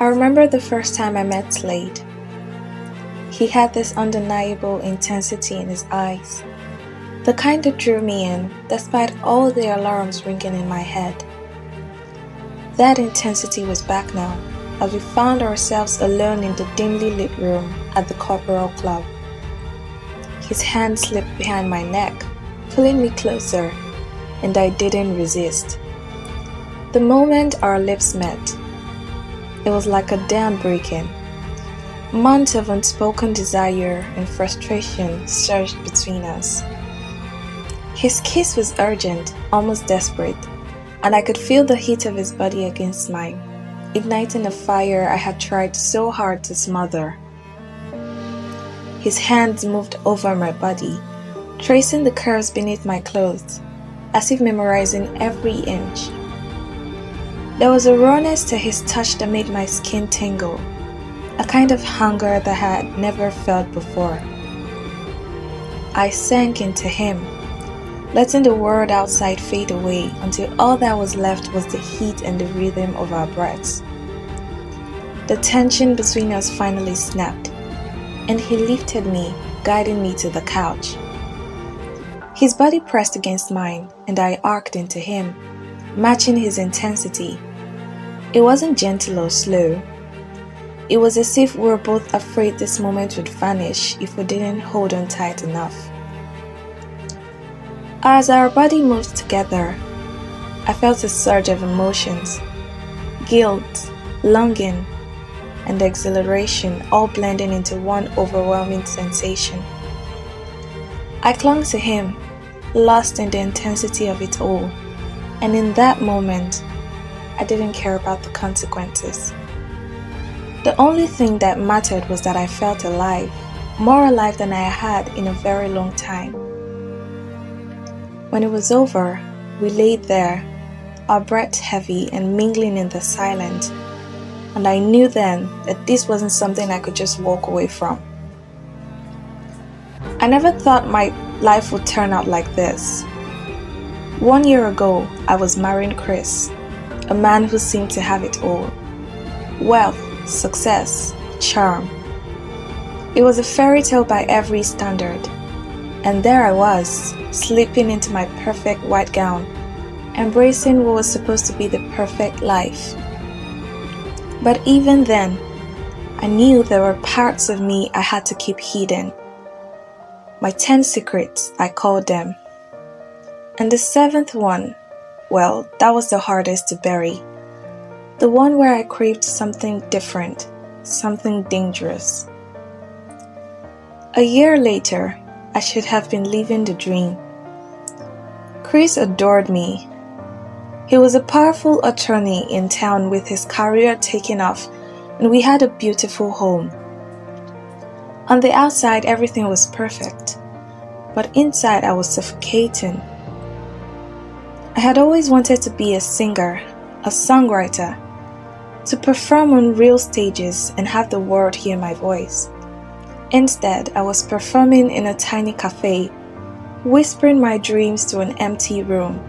I remember the first time I met Slade. He had this undeniable intensity in his eyes, the kind that drew me in despite all the alarms ringing in my head. That intensity was back now, as we found ourselves alone in the dimly lit room at the Corporal Club. His hand slipped behind my neck, pulling me closer, and I didn't resist. The moment our lips met, it was like a dam breaking. Months of unspoken desire and frustration surged between us. His kiss was urgent, almost desperate, and I could feel the heat of his body against mine, igniting a fire I had tried so hard to smother. His hands moved over my body, tracing the curves beneath my clothes, as if memorizing every inch. There was a rawness to his touch that made my skin tingle, a kind of hunger that I had never felt before. I sank into him, letting the world outside fade away until all that was left was the heat and the rhythm of our breaths. The tension between us finally snapped, and he lifted me, guiding me to the couch. His body pressed against mine, and I arced into him, matching his intensity. It wasn't gentle or slow. It was as if we were both afraid this moment would vanish if we didn't hold on tight enough. As our body moved together, I felt a surge of emotions, guilt, longing, and exhilaration all blending into one overwhelming sensation. I clung to him, lost in the intensity of it all, and in that moment, I didn't care about the consequences. The only thing that mattered was that I felt alive, more alive than I had in a very long time. When it was over, we laid there, our breaths heavy and mingling in the silence, and I knew then that this wasn't something I could just walk away from. I never thought my life would turn out like this. 1 year ago, I was marrying Chris, a man who seemed to have it all: wealth, success, charm. It was a fairy tale by every standard, and there I was, slipping into my perfect white gown, embracing what was supposed to be the perfect life. But even then, I knew there were parts of me I had to keep hidden. My 10 secrets, I called them. And the 7th one, well, that was the hardest to bury. The one where I craved something different, something dangerous. A year later, I should have been living the dream. Chris adored me. He was a powerful attorney in town with his career taking off, and we had a beautiful home. On the outside, everything was perfect, but inside I was suffocating. I had always wanted to be a singer, a songwriter, to perform on real stages and have the world hear my voice. Instead, I was performing in a tiny cafe, whispering my dreams to an empty room.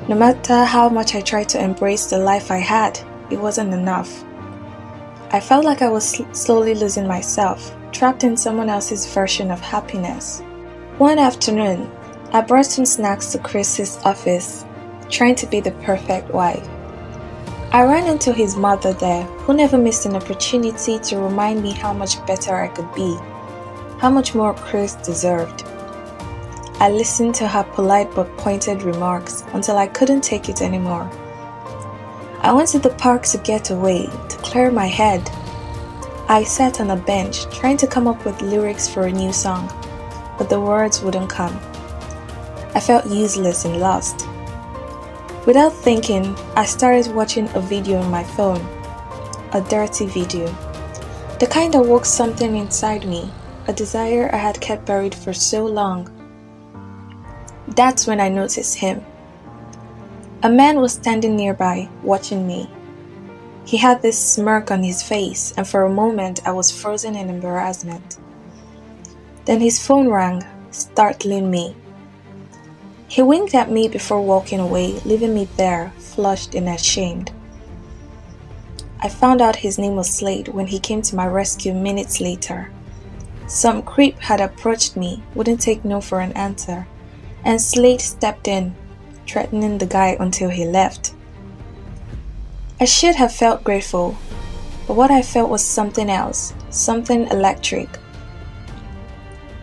No matter how much I tried to embrace the life I had, it wasn't enough. I felt like I was slowly losing myself, trapped in someone else's version of happiness. One afternoon, I brought some snacks to Chris's office, trying to be the perfect wife. I ran into his mother there, who never missed an opportunity to remind me how much better I could be, how much more Chris deserved. I listened to her polite but pointed remarks until I couldn't take it anymore. I went to the park to get away, to clear my head. I sat on a bench, trying to come up with lyrics for a new song, but the words wouldn't come. I felt useless and lost. Without thinking, I started watching a video on my phone, a dirty video, the kind that woke something inside me, a desire I had kept buried for so long. That's when I noticed him. A man was standing nearby, watching me. He had this smirk on his face, and for a moment I was frozen in embarrassment. Then his phone rang, startling me. He winked at me before walking away, leaving me there, flushed and ashamed. I found out his name was Slade when he came to my rescue minutes later. Some creep had approached me, wouldn't take no for an answer, and Slade stepped in, threatening the guy until he left. I should have felt grateful, but what I felt was something else, something electric.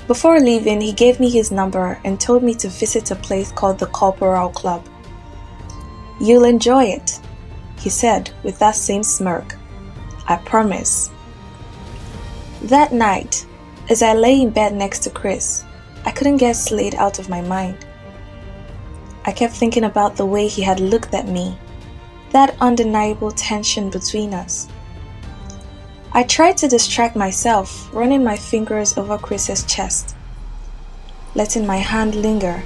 Before leaving, he gave me his number and told me to visit a place called the Corporal Club. "You'll enjoy it," he said with that same smirk. "I promise." That night, as I lay in bed next to Chris, I couldn't get Slade out of my mind. I kept thinking about the way he had looked at me, that undeniable tension between us. I tried to distract myself, running my fingers over Chris's chest, letting my hand linger.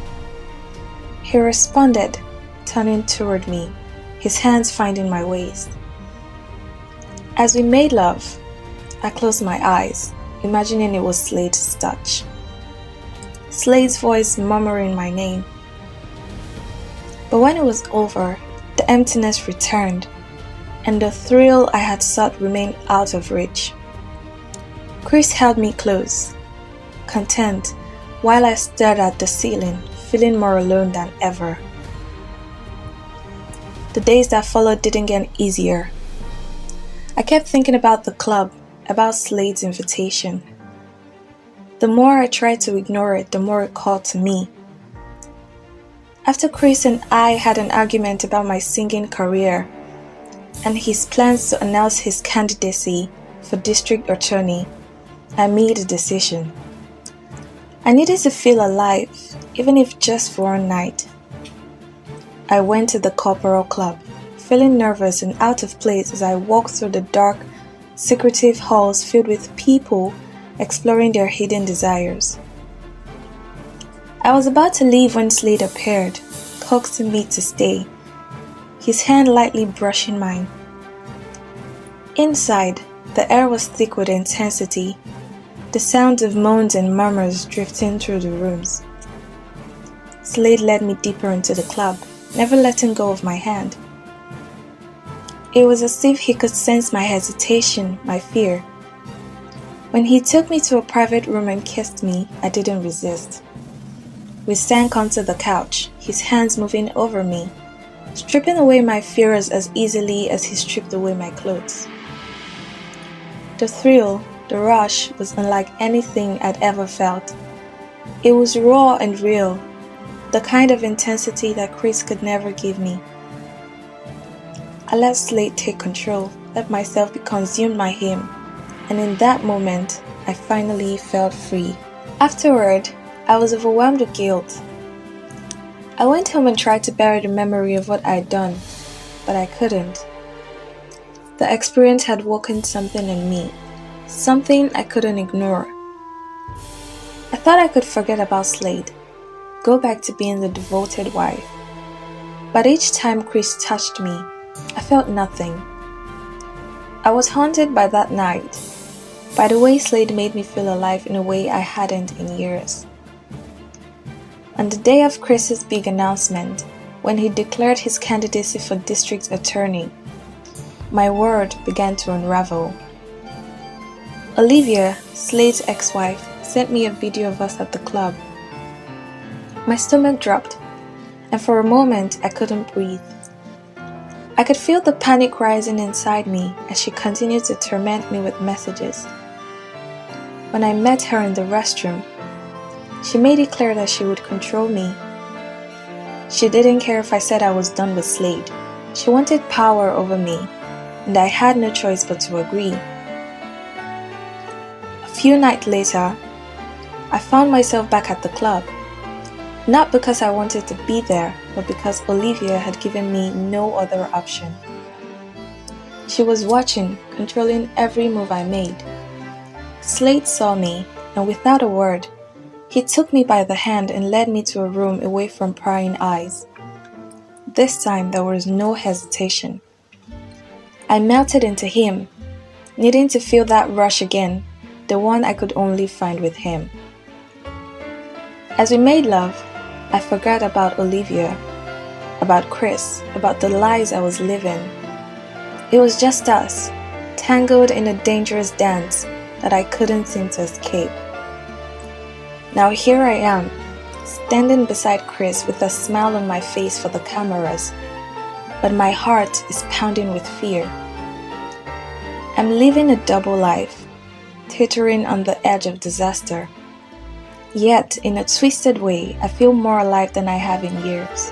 He responded, turning toward me, his hands finding my waist. As we made love, I closed my eyes, imagining it was Slade's touch. Slade's voice murmuring my name. But when it was over, the emptiness returned, and the thrill I had sought remained out of reach. Chris held me close, content, while I stared at the ceiling, feeling more alone than ever. The days that followed didn't get easier. I kept thinking about the club, about Slade's invitation. The more I tried to ignore it, the more it called to me. After Chris and I had an argument about my singing career and his plans to announce his candidacy for district attorney, I made a decision. I needed to feel alive, even if just for one night. I went to the Corporal Club, feeling nervous and out of place as I walked through the dark, secretive halls filled with people exploring their hidden desires. I was about to leave when Slade appeared, coaxing me to stay, his hand lightly brushing mine. Inside, the air was thick with intensity, the sounds of moans and murmurs drifting through the rooms. Slade led me deeper into the club, never letting go of my hand. It was as if he could sense my hesitation, my fear. When he took me to a private room and kissed me, I didn't resist. We sank onto the couch, his hands moving over me, stripping away my fears as easily as he stripped away my clothes. The thrill, the rush, was unlike anything I'd ever felt. It was raw and real, the kind of intensity that Chris could never give me. I let Slade take control, let myself be consumed by him, and in that moment, I finally felt free. Afterward, I was overwhelmed with guilt. I went home and tried to bury the memory of what I had done, but I couldn't. The experience had woken something in me, something I couldn't ignore. I thought I could forget about Slade, go back to being the devoted wife. But each time Chris touched me, I felt nothing. I was haunted by that night, by the way Slade made me feel alive in a way I hadn't in years. On the day of Chris's big announcement, when he declared his candidacy for district attorney, my world began to unravel. Olivia, Slade's ex-wife, sent me a video of us at the club. My stomach dropped, and for a moment I couldn't breathe. I could feel the panic rising inside me as she continued to torment me with messages. When I met her in the restroom, she made it clear that she would control me. She didn't care if I said I was done with Slade. She wanted power over me, and I had no choice but to agree. A few nights later, I found myself back at the club. Not because I wanted to be there, but because Olivia had given me no other option. She was watching, controlling every move I made. Slade saw me, and without a word, he took me by the hand and led me to a room away from prying eyes. This time there was no hesitation. I melted into him, needing to feel that rush again, the one I could only find with him. As we made love, I forgot about Olivia, about Chris, about the lies I was living. It was just us, tangled in a dangerous dance that I couldn't seem to escape. Now here I am, standing beside Chris with a smile on my face for the cameras, but my heart is pounding with fear. I'm living a double life, teetering on the edge of disaster. Yet, in a twisted way, I feel more alive than I have in years.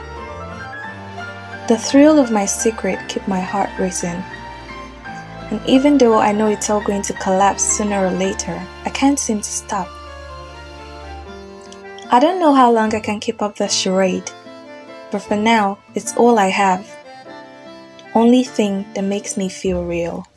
The thrill of my secret keeps my heart racing. And even though I know it's all going to collapse sooner or later, I can't seem to stop. I don't know how long I can keep up this charade, but for now, it's all I have. Only thing that makes me feel real.